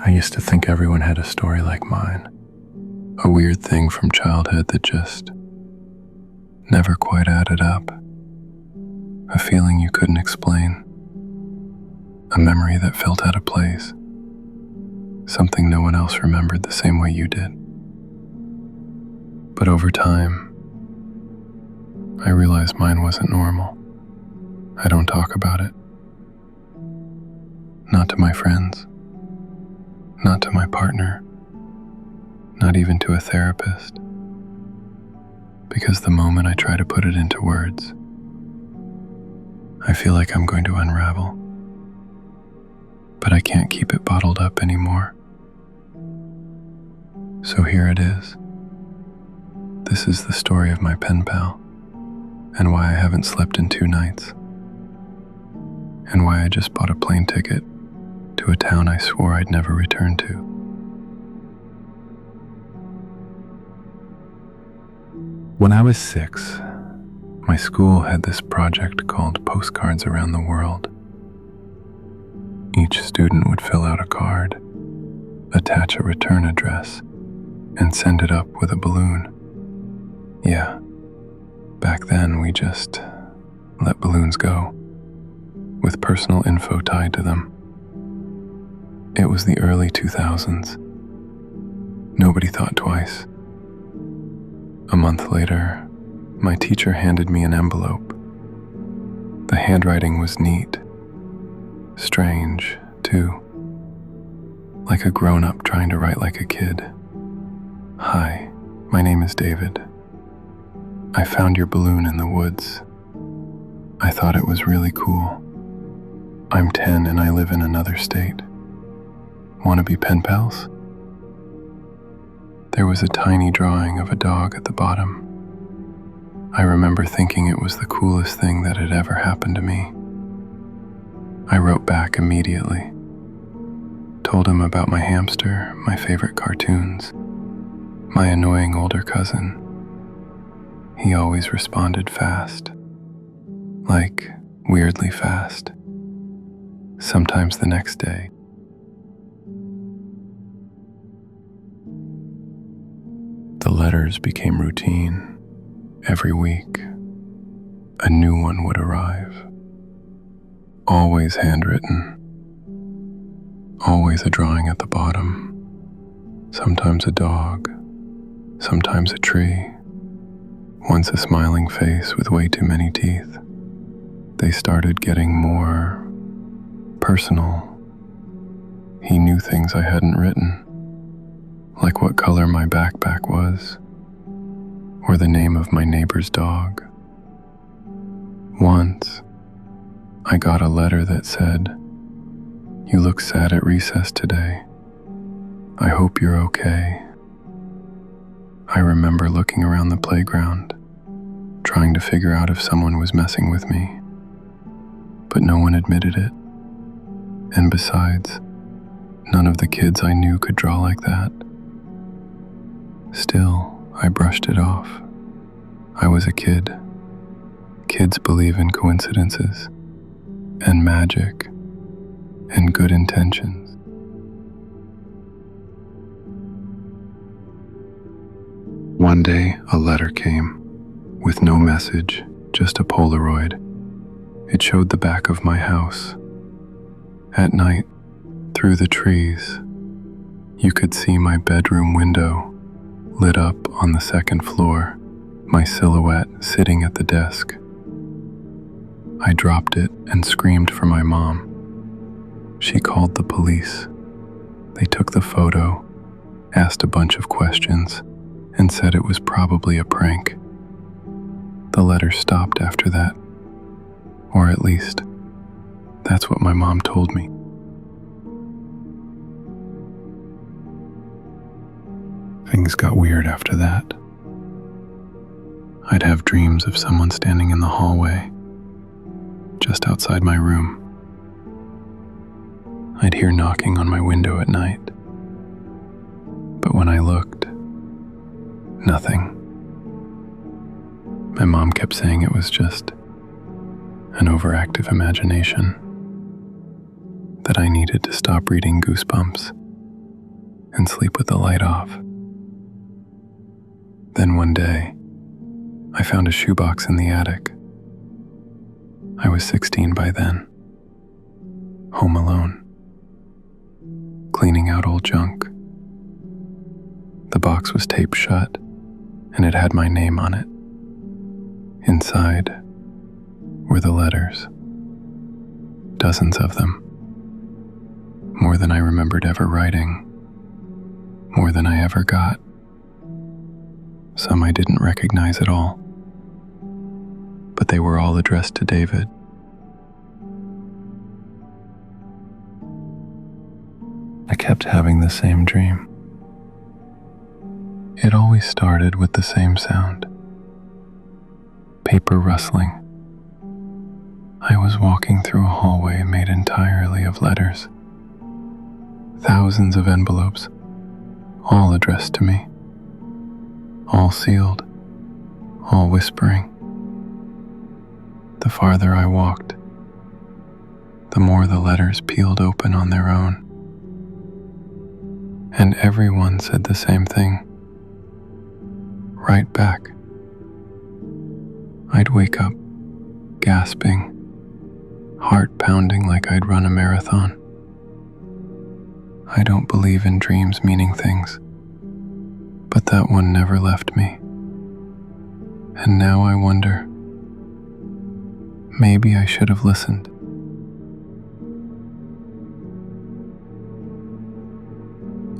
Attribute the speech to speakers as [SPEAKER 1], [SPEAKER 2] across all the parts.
[SPEAKER 1] I used to think everyone had a story like mine, a weird thing from childhood that just never quite added up, a feeling you couldn't explain, a memory that felt out of place, something no one else remembered the same way you did. But over time, I realized mine wasn't normal. I don't talk about it. Not to my friends. Not to my partner, not even to a therapist, because the moment I try to put it into words, I feel like I'm going to unravel, but I can't keep it bottled up anymore. So here it is. This is the story of my pen pal, and why I haven't slept in 2 nights, and why I just bought a plane ticket to a town I swore I'd never return to. When I was 6, my school had this project called Postcards Around the World. Each student would fill out a card, attach a return address, and send it up with a balloon. Yeah, back then we just let balloons go, with personal info tied to them. It was the early 2000s. Nobody thought twice. A month later, my teacher handed me an envelope. The handwriting was neat. Strange, too. Like a grown-up trying to write like a kid. Hi, my name is David. I found your balloon in the woods. I thought it was really cool. I'm 10 and I live in another state. Want to be pen pals? There was a tiny drawing of a dog at the bottom. I remember thinking it was the coolest thing that had ever happened to me. I wrote back immediately. Told him about my hamster, my favorite cartoons, my annoying older cousin. He always responded fast. Like, weirdly fast. Sometimes the next day. The letters became routine. Every week, a new one would arrive. Always handwritten. Always a drawing at the bottom. Sometimes a dog. Sometimes a tree. Once a smiling face with way too many teeth. They started getting more personal. He knew things I hadn't written. Like what color my backpack was, or the name of my neighbor's dog. Once, I got a letter that said, "You look sad at recess today. I hope you're okay." I remember looking around the playground, trying to figure out if someone was messing with me, but no one admitted it. And besides, none of the kids I knew could draw like that. Still, I brushed it off. I was a kid. Kids believe in coincidences, and magic, and good intentions. One day, a letter came, with no message, just a Polaroid. It showed the back of my house. At night, through the trees, you could see my bedroom window lit up on the 2nd floor, my silhouette sitting at the desk. I dropped it and screamed for my mom. She called the police. They took the photo, asked a bunch of questions, and said it was probably a prank. The letter stopped after that, or at least, that's what my mom told me. Things got weird after that. I'd have dreams of someone standing in the hallway, just outside my room. I'd hear knocking on my window at night. But when I looked, Nothing. My mom kept saying it was just an overactive imagination, that I needed to stop reading Goosebumps and sleep with the light off. Then one day, I found a shoebox in the attic. I was 16 by then, home alone, cleaning out old junk. The box was taped shut, and it had my name on it. Inside were the letters, dozens of them, more than I remembered ever writing, more than I ever got. Some I didn't recognize at all, but they were all addressed to David. I kept having the same dream. It always started with the same sound. Paper rustling. I was walking through a hallway made entirely of letters. Thousands of envelopes, all addressed to me. All sealed, all whispering. The farther I walked, the more the letters peeled open on their own. And everyone said the same thing. Right back. I'd wake up, gasping, heart pounding like I'd run a marathon. I don't believe in dreams meaning things, but that one never left me. And now I wonder, maybe I should have listened.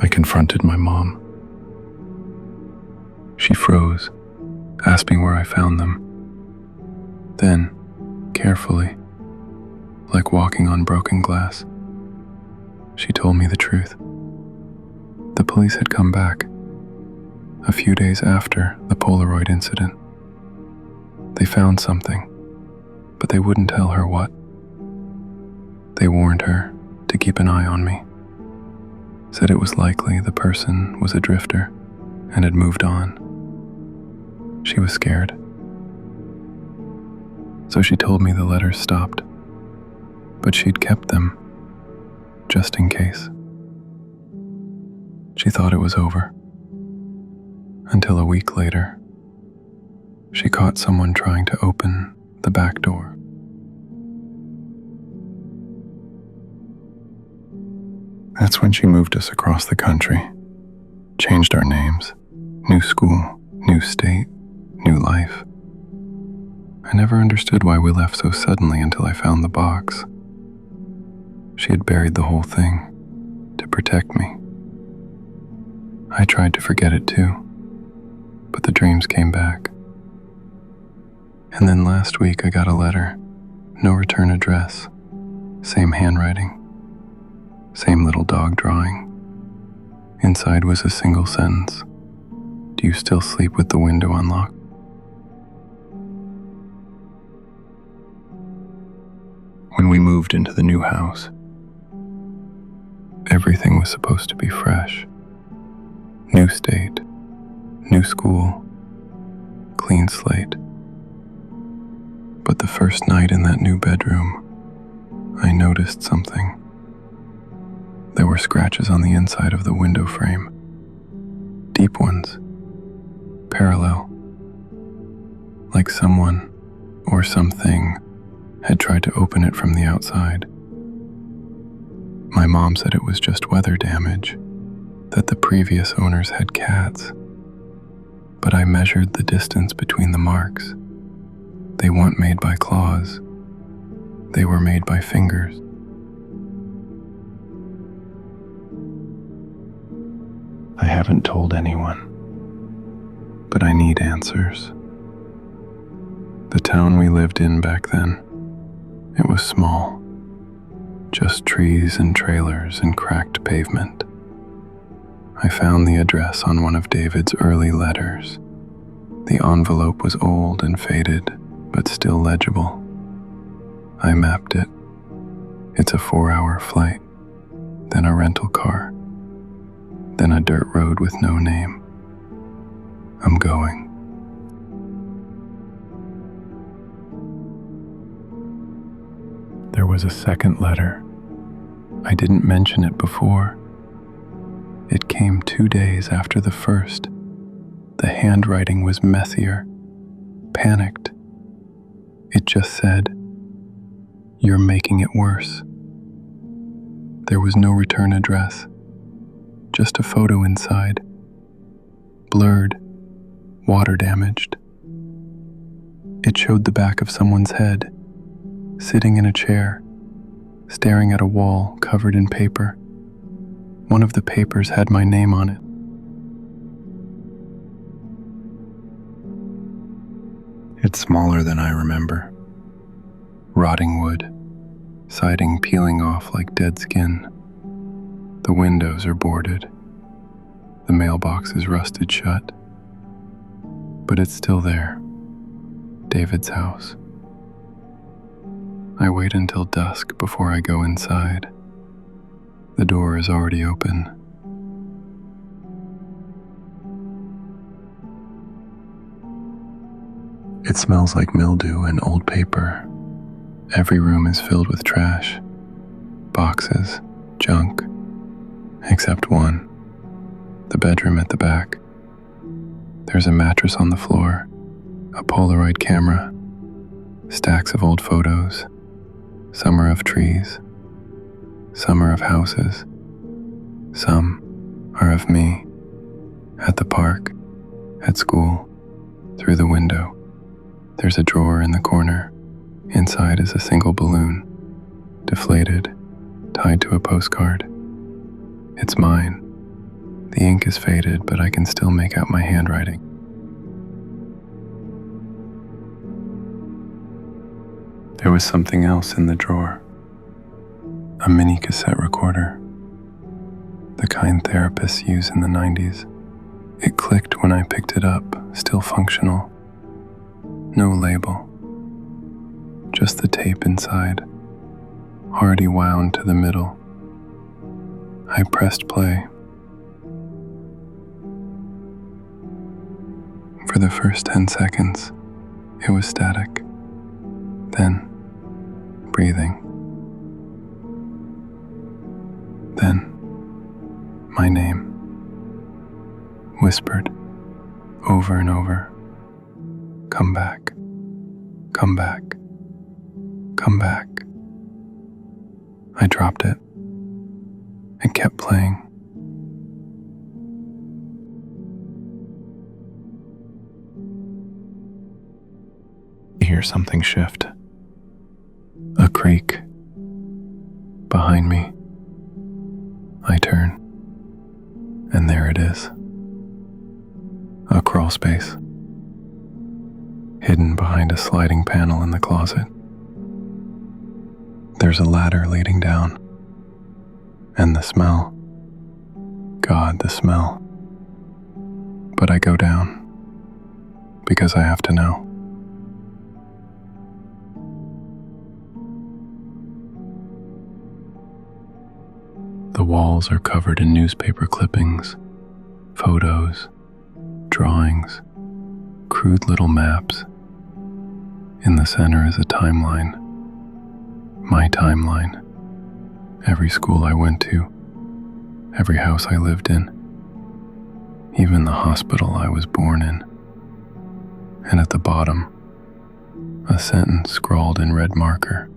[SPEAKER 1] I confronted my mom. She froze, asking where I found them. Then, carefully, like walking on broken glass, she told me the truth. The police had come back, a few days after the Polaroid incident. They found something, but they wouldn't tell her what. They warned her to keep an eye on me, said it was likely the person was a drifter and had moved on. She was scared. So she told me the letters stopped, but she'd kept them, just in case. She thought it was over, until a week later, she caught someone trying to open the back door. That's when she moved us across the country, changed our names, new school, new state, new life. I never understood why we left so suddenly until I found the box. She had buried the whole thing to protect me. I tried to forget it too, but the dreams came back. And then last week I got a letter, no return address, same handwriting, same little dog drawing. Inside was a single sentence. Do you still sleep with the window unlocked? When we moved into the new house, everything was supposed to be fresh. New state, new school, clean slate. But the first night in that new bedroom, I noticed something. There were scratches on the inside of the window frame. Deep ones, parallel. Like someone or something had tried to open it from the outside. My mom said it was just weather damage, that the previous owners had cats. But I measured the distance between the marks. They weren't made by claws. They were made by fingers. I haven't told anyone, but I need answers. The town we lived in back then, it was small, just trees and trailers and cracked pavement. I found the address on one of David's early letters. The envelope was old and faded, but still legible. I mapped it. It's a 4-hour flight, then a rental car, then a dirt road with no name. I'm going. There was a second letter. I didn't mention it before. It came 2 days after the first. The handwriting was messier, panicked. It just said, "You're making it worse." There was no return address, just a photo inside, blurred, water damaged. It showed the back of someone's head, sitting in a chair, staring at a wall covered in paper. One of the papers had my name on it. It's smaller than I remember. Rotting wood, siding peeling off like dead skin. The windows are boarded. The mailbox is rusted shut. But it's still there. David's house. I wait until dusk before I go inside. The door is already open. It smells like mildew and old paper. Every room is filled with trash, boxes, junk, except one, the bedroom at the back. There's a mattress on the floor, a Polaroid camera, stacks of old photos. Some are of trees, some are of houses, some are of me, at the park, at school, through the window. There's a drawer in the corner. Inside is a single balloon, deflated, tied to a postcard. It's mine. The ink is faded, but I can still make out my handwriting. There was something else in the drawer. A mini cassette recorder. The kind therapists use in the 90s. It clicked when I picked it up, still functional. No label. Just the tape inside, already wound to the middle. I pressed play. For the first 10 seconds, it was static. Then, breathing. Then, my name, whispered over and over. Come back, come back, come back. I dropped it. It kept playing. I hear something shift. A creak. Behind me. I turn. And there it is. A crawlspace. Hidden behind a sliding panel in the closet. There's a ladder leading down. And the smell. God, the smell. But I go down. Because I have to know. The walls are covered in newspaper clippings, photos, drawings, crude little maps. In the center is a timeline. My timeline. Every school I went to, every house I lived in, even the hospital I was born in. And at the bottom, a sentence scrawled in red marker.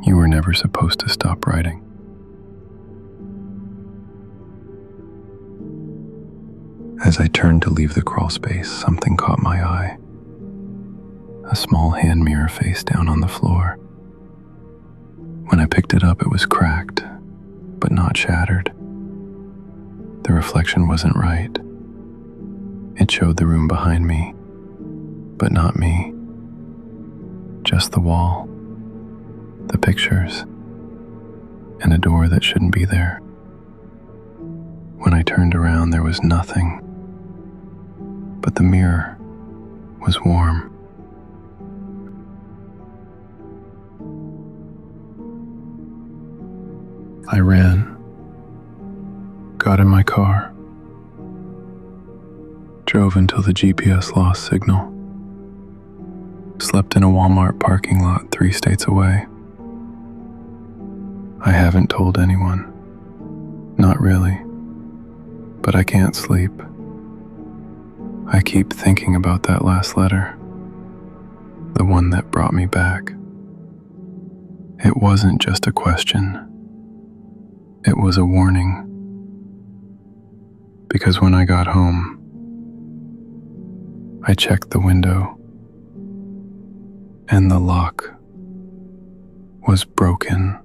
[SPEAKER 1] You were never supposed to stop writing. As I turned to leave the crawlspace, something caught my eye. A small hand mirror face down on the floor. When I picked it up, it was cracked, but not shattered. The reflection wasn't right. It showed the room behind me, but not me. Just the wall, the pictures, and a door that shouldn't be there. When I turned around, there was nothing, but the mirror was warm. I ran, got in my car, Drove until the GPS lost signal. Slept in a Walmart parking lot 3 states away. I haven't told anyone. Not really. But I can't sleep. I keep thinking about that last letter. The one that brought me back. It wasn't just a question. It was a warning. Because when I got home, I checked the window, and the lock was broken.